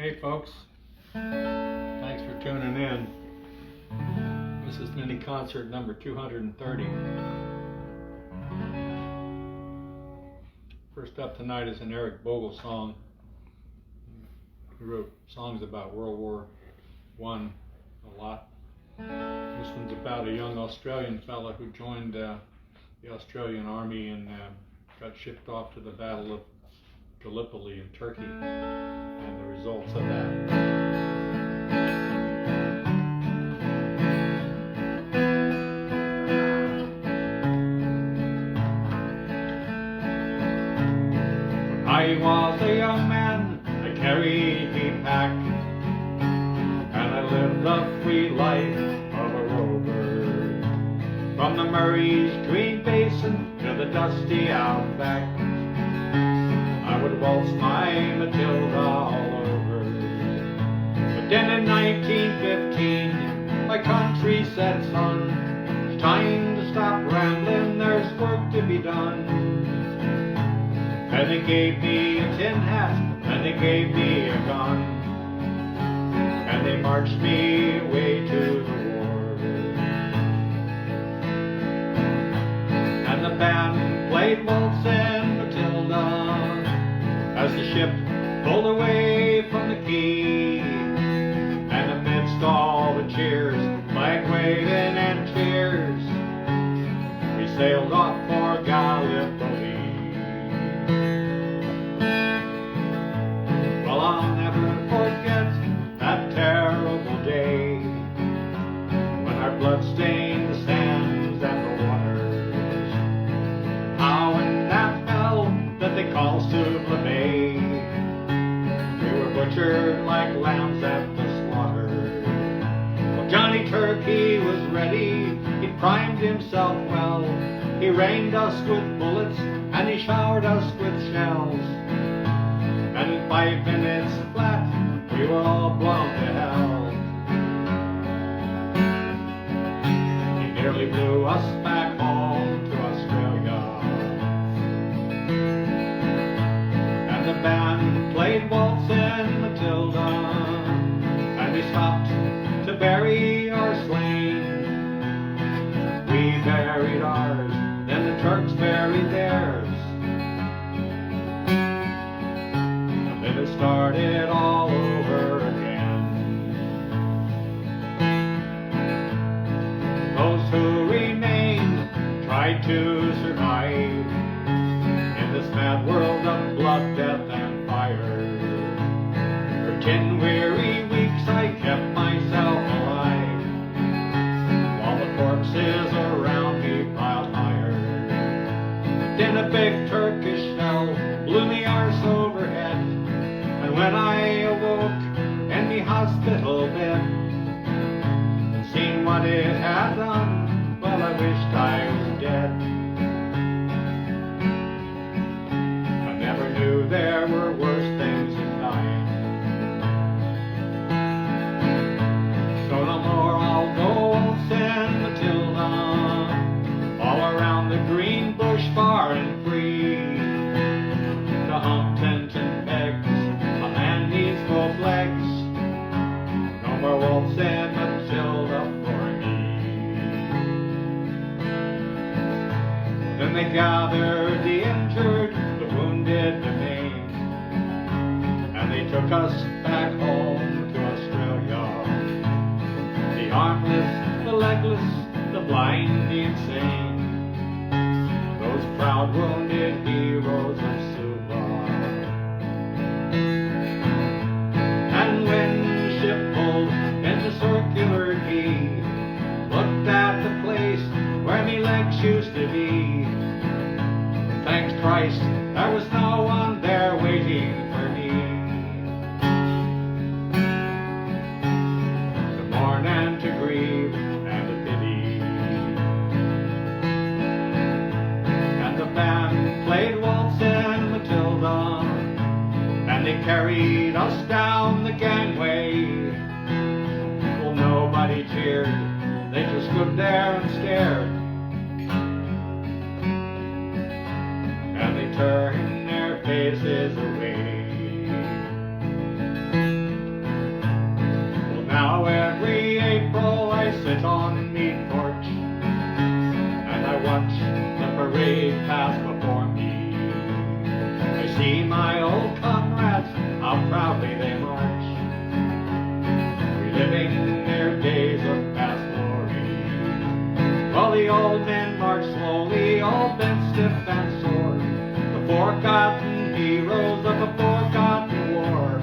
Hey folks, thanks for tuning in. This is mini concert number 230. First up tonight is an Eric Bogle song. He wrote songs about World War I a lot. This one's about a young Australian fella who joined the Australian Army and got shipped off to the Battle of Gallipoli in Turkey, and the results of that. When I was a young man, I carried me pack, and I lived the free life of a rover, from the Murray's green basin to the dusty outback. I would waltz my Matilda all over. But then in 1915, my country said, son, it's time to stop rambling, there's work to be done. And they gave me a tin hat, and they gave me a gun, and they marched me away to the war. And the band played Waltzing, Matilda, as the ship pulled away from the quay, and amidst all the cheers, flag waving and tears, we sailed off for Gallipoli. Well, I'll never forget that terrible day when our blood stained the sands and the waters, how in that hell that they call Stewball, butchered like lambs at the slaughter. Well, Johnny Turkey was ready, he primed himself well, he rained us with bullets and he showered us with shells, and in 5 minutes flat we were all blown to hell. He nearly blew us back home to Australia, and the band played Waltzing, Matilda, and we stopped to bury our slain. We buried ours, then the Turks buried theirs, and then it started all over again. Those who remained tried to survive in this mad world of blood, death, and fire. 10 weary weeks I kept myself alive, while the corpses around me piled higher. Then a big Turkish shell blew me arse overhead, and when I awoke in me hospital bed and seen what it had done, well, I wished I was dead. I never knew there were worse things than dying. Green bush far and free, to hump tent and pegs, a man needs both legs. No more Waltzing, Matilda for me. Then they gathered the injured, the wounded, the maimed, and they took us back home to Australia. The armless, the legless, the blind, the insane, those proud wounded heroes of Stewball. And when the ship pulled into Circular Quay, looked at the place where me legs used to be, thanks Christ there was no one there waiting for me to mourn and to grieve and to pity. Played Waltzing, Matilda, and they carried us down the gangway. Well, nobody cheered, they just stood there and stared, and they turned their faces away. sit on me porch, and I watch the parade pass before me. I see my old comrades, how proudly they march, reliving their days of past glory. While the old men march slowly, all bent, stiff, and sore, the forgotten heroes of a forgotten war.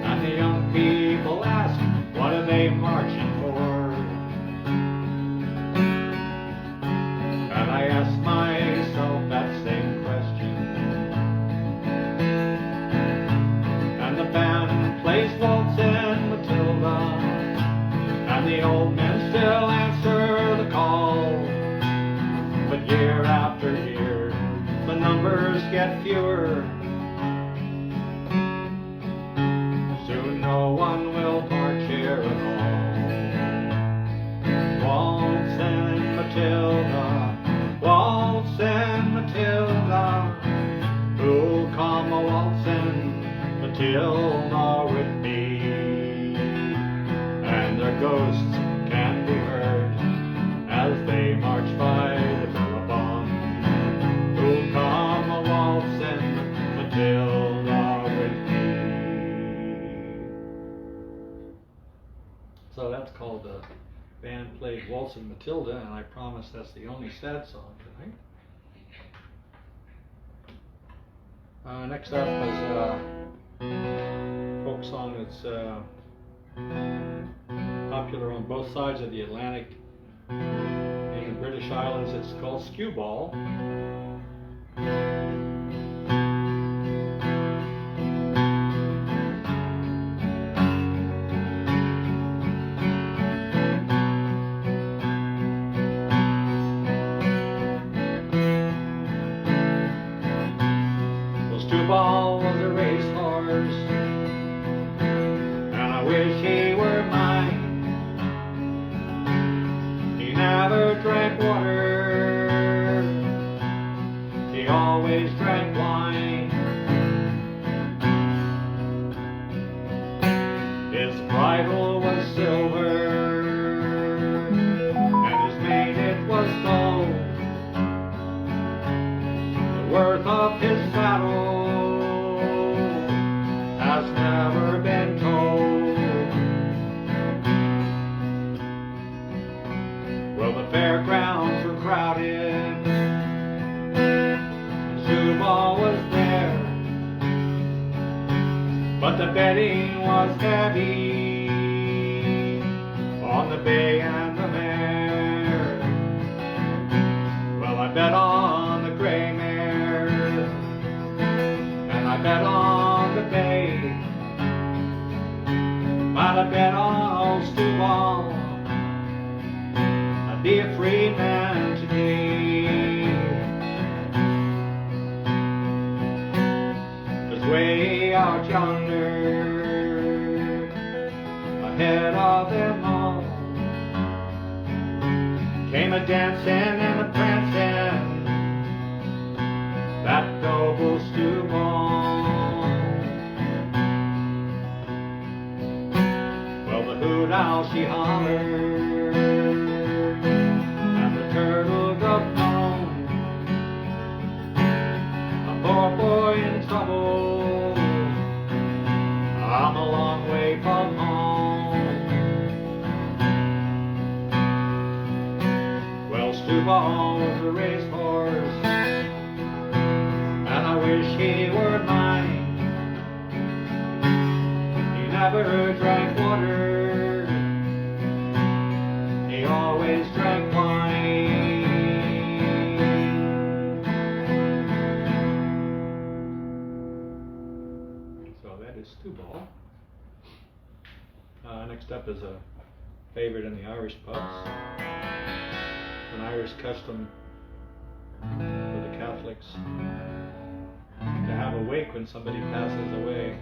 And the young people ask, what are they marching for? And I ask myself that same question. And the band plays Waltzing, Matilda, and the old men still answer the call. But year after year, the numbers get fewer. Soon no one will march here at all. Waltzing Matilda, Waltzing Matilda, who'll come a waltzing Matilda with me? And their ghosts can be heard as they march by the billabong. Who'll come a waltzing Matilda with me? So that's called the band played Waltzing Matilda, and I promise that's the only sad song tonight. Next up is a folk song that's popular on both sides of the Atlantic. In the British Islands, it's called Stewball. Stewball was a racehorse, and I wish he were mine. He never drank water, he always drank wine. His bridle was silver, and his mane it was gold. The worth of his saddle has never been told. Well, the fairgrounds were crowded, and Stewball was there, but the betting was heavy on the bay and the mare. Well, I bet on the gray mare, and I bet on the bay, but I bet on old Stewball I'd be a free man today. 'Cause way out yonder, ahead of them all, came a dancing and a prancing, that noble Stewball. Well, the hoot owl she hollered, and the turtle dove moaned. A poor boy in trouble, I'm a long way from home. Well, Stewball was a racehorse, and I wish he were mine. He never drank water, he always drank wine. So that is Stewball. Next up is a favorite in the Irish pubs. An Irish custom for the Catholics to have a wake when somebody passes away.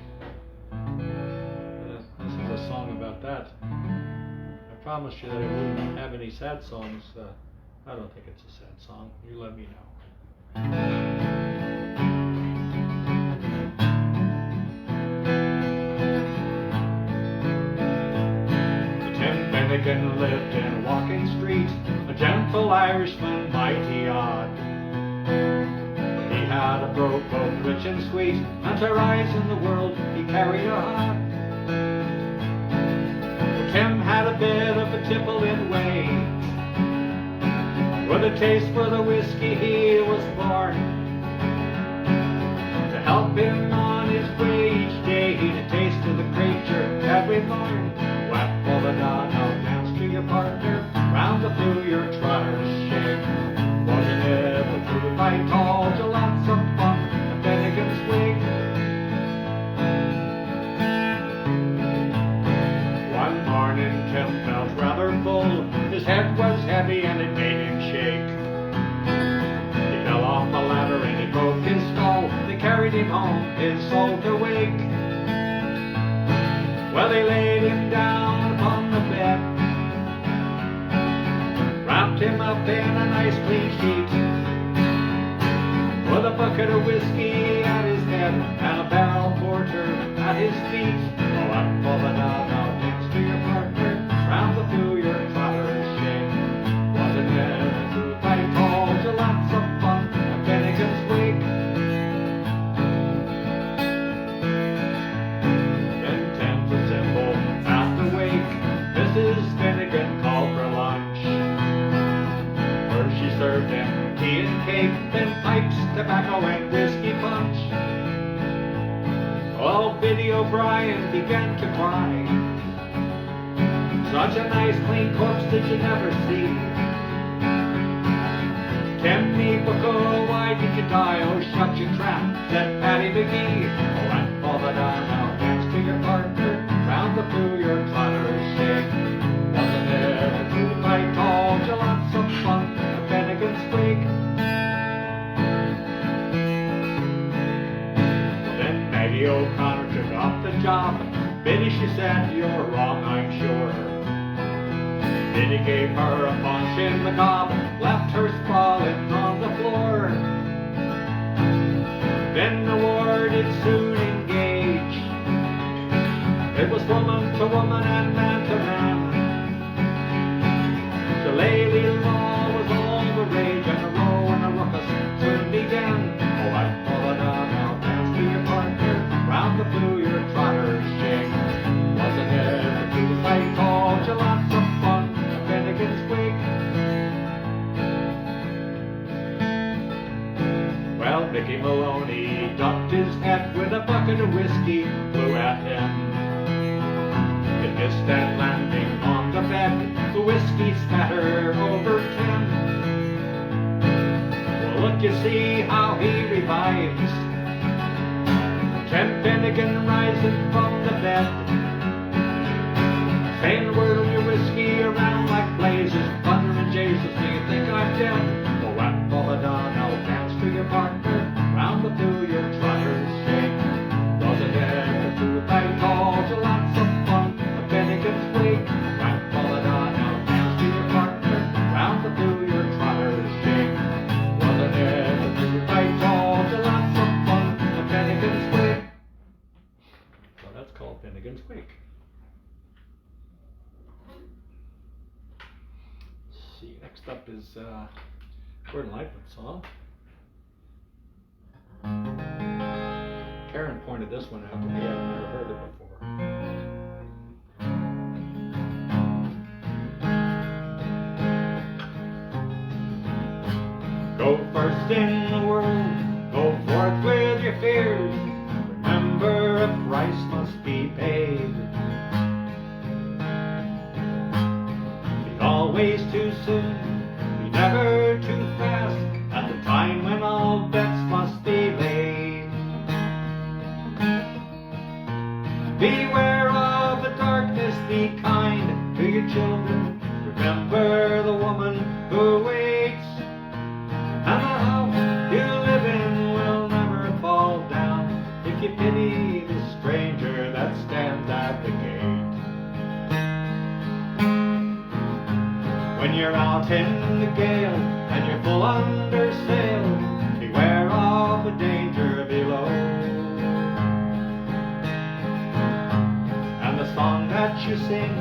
This is a song about that. I promised you that I wouldn't have any sad songs. I don't think it's a sad song. You let me know. Finnegan lived in a walking street, a gentle Irishman, mighty odd. He had a brogue both rich and sweet, and to rise in the world he carried a hod. Tim had a bit of a tipple-in way, with a taste for the whiskey he was born. To help him on his way each day, he'd a taste of the creature every morn. Whap for the dawn, now dance to your partner, round the flue your trotters shake. Wasn't it the truth I told you, lots of fun at Finnegan's Wake? One morning Tim felt rather full, his head was heavy and it made him shake. He fell off the ladder and he broke his skull, they carried him home, his soul to wake. Well, they laid him down upon the bed, wrapped him up in a nice clean sheet, with a bucket of whiskey at his head and a barrel porter at his feet. Oh, up for the dawn, now dance to your partner, round the flue your trotters shake. Wasn't it the truth I told you, lots of fun at Finnegan's Wake? Then Tim's a symbol at the wake. Mrs. Finnegan called for lunch. First she served him tea and cake, then pipes, tobacco and whiskey punch. Oh, Biddy O'Brien began to cry. Such a nice clean corpse did you never see. Timmy Bucko, why did you die? Oh, shut your trap, said Paddy McGee. Oh, and for the dawn, now dance to your partner, round the flue your trotters shake. Wasn't it the truth I told you, lots of fun at Finnegan's Wake? Then Maggie O'Connor took up the job. Biddy, she said, you're wrong, I'm sure. Biddy gave her a punch in the gob, left her sprawling on the floor. Then the war did soon engage. It was woman to woman and man to man. Shillelagh law was all the rage, and a row and a ruckus soon began. Oh, and for the dawn, now dance to your partner, round the flue your trotters shake. Wasn't it the truth I told you, lots of fun at Finnegan's Wake? Well, Mickey Maloney ducked his head with a bucket of whiskey, flew at him. It missed and landing on the bed, the whiskey spattered over Tim. Well, look, you see how he revives. Tim Finnegan rising from the bed, saying the word of your whiskey around like blazes, thunder and Jesus, do you think I'm dead? Oh, and for the dawn, now dance to your partner, round the flue your trotters shake. Wasn't it the truth I told you, lots of fun at Finnegan's Wake? And for the dawn, now dance to your partner, round the flue your trotters shake. Wasn't it the truth I told you, lots of fun at Finnegan's Wake? So that's called Finnegan's Wake. See, next up is Gordon Lightfoot song. Karen pointed this one out to me. I've never heard it before. Go first in the world, go forth with your fears. Remember, a price must be paid. Be always too soon, be never too fast, at the time when all bets must be laid. Beware of the darkness, be kind to your children. Remember the woman who waits, and the house you live in will never fall down if you pity the stranger that stands at the gate. When you're out in the gale and you're full under sail, beware of the danger below. And the song that you sing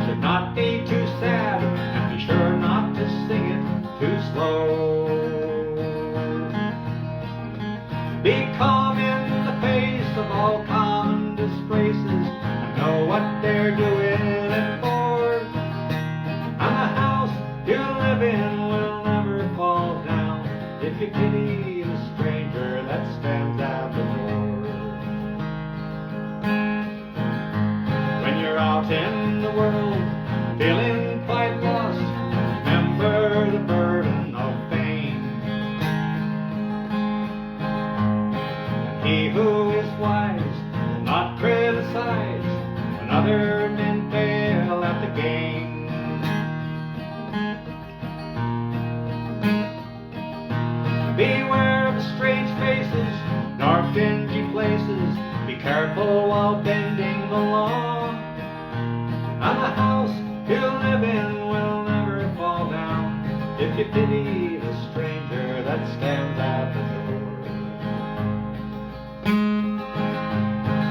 should not be too sad, and be sure not to sing it too slow. Be calm in the face of all common disgraces, and know what they're doing it for. And the house you live in will never fall down if you pity the stranger that stands at the door. When you're out in the world feeling quite lost, remember the burden of fame. And he who is wise will not criticize when other men fail at the game. Beware of strange faces, nor dingy places. Be careful while bending the law. And the house you live in will never fall down if you pity the stranger that stands at the door.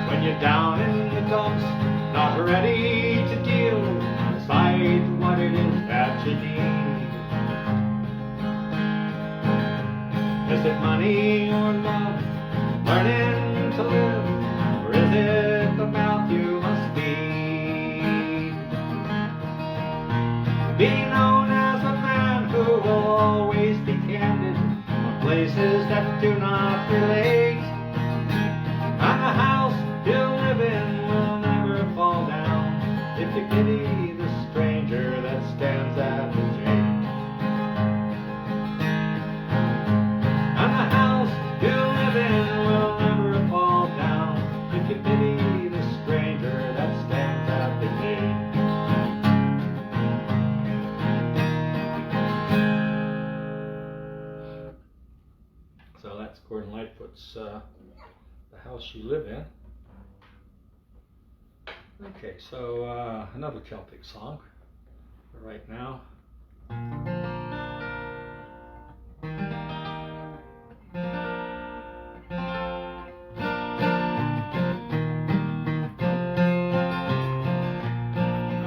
When you're down in the dumps, not ready to deal, decide what it is that you need. Is it money or love, learning to live, or is it the mouth you must feed? Be known as a man who will always be candid on places that do not relate. And the house you live in will never fall down if you pity the stranger that stands at the gate. And the house you live in will never fall down if you pity the stranger that stands at the gate. So that's Gordon Lightfoot's The House You Live In. Okay, so another Celtic song for right now.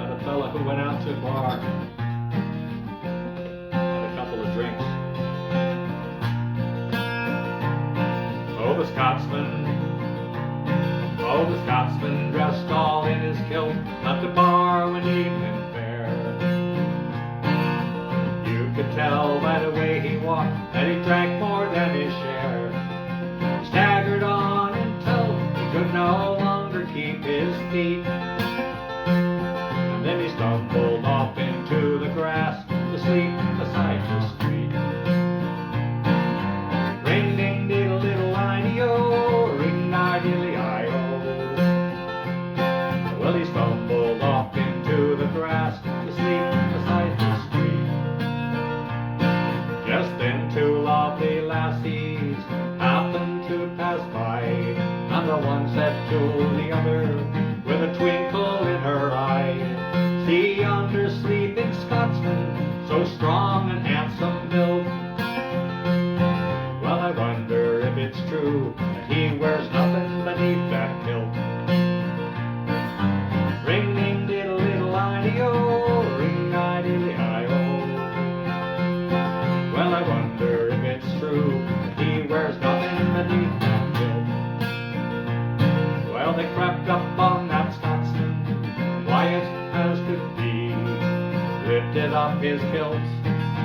A fella who went out to a bar, had a couple of drinks. Oh, the Scotsman, dressed all in his kilt, left the bar one evening fair. You could tell by the way he walked that he drank more than his share. He staggered on until he could no longer keep his feet. And then he stumbled off into the grass to sleep beside the street. Ring ding diddle diddle line-y-o, ring-a-dilly-i-o. Well, he stumbled off into the grass to sleep beside the street. Just then two lovely lassies happened to pass by, and the one said to the other with a twinkle in her eye, "See yonder sleeping Scotsman, so strong and handsome built. Well, I wonder if it's true that he wears nothing beneath that kilt." Ring ding diddle diddle line-y-o, ring-a-dilly-i-o. Well, I wonder if it's true that he wears nothing beneath that kilt. Well, they crept up on that Scotsman, quiet as could be, lifted up his kilt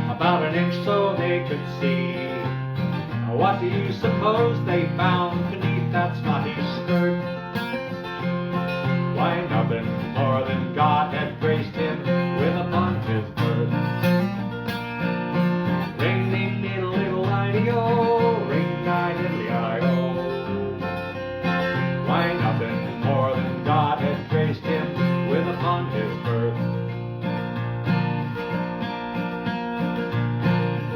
about an inch so they could see. What do you suppose they found beneath that Scottish skirt? Why, nothing more than God had graced him with upon his birth. Ring ding diddle diddle line-y-o, ring-a-dilly-i-o. Why, nothing more than God had graced him with upon his birth.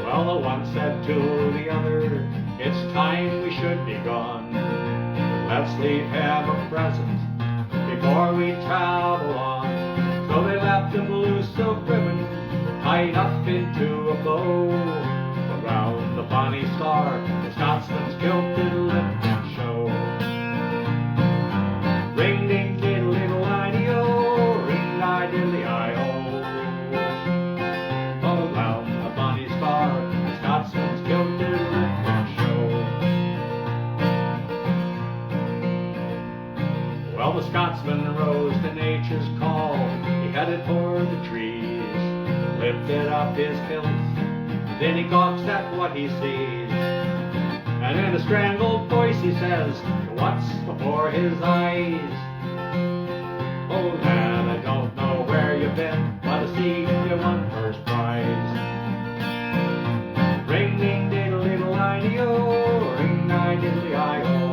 Well, the one said to the other, "It's time we should be gone. Let's leave him a present before we travel on." So they left a blue silk ribbon tied up into a bow. Around the bonny star, the Scotsman's kilt did lift and show. Ring ding diddle diddle line-y-o, ring-a-dilly-i-o. Well, the Scotsman rose to nature's call. He headed for the trees, lifted up his kilt, then he gawks at what he sees. And in a strangled voice he says, what's before his eyes? Oh lad, I don't know where you've been, but I see you won first prize. Ring ding diddle diddle I-D-O, ring I diddly I-O.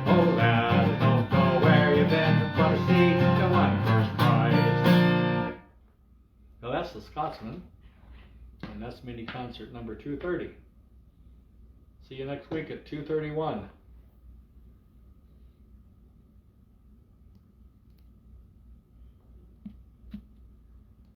Oh lad, I don't know where you've been, but I see you won first prize. Well, that's the Scotsman, and that's mini concert number 230. See you next week at 2:31.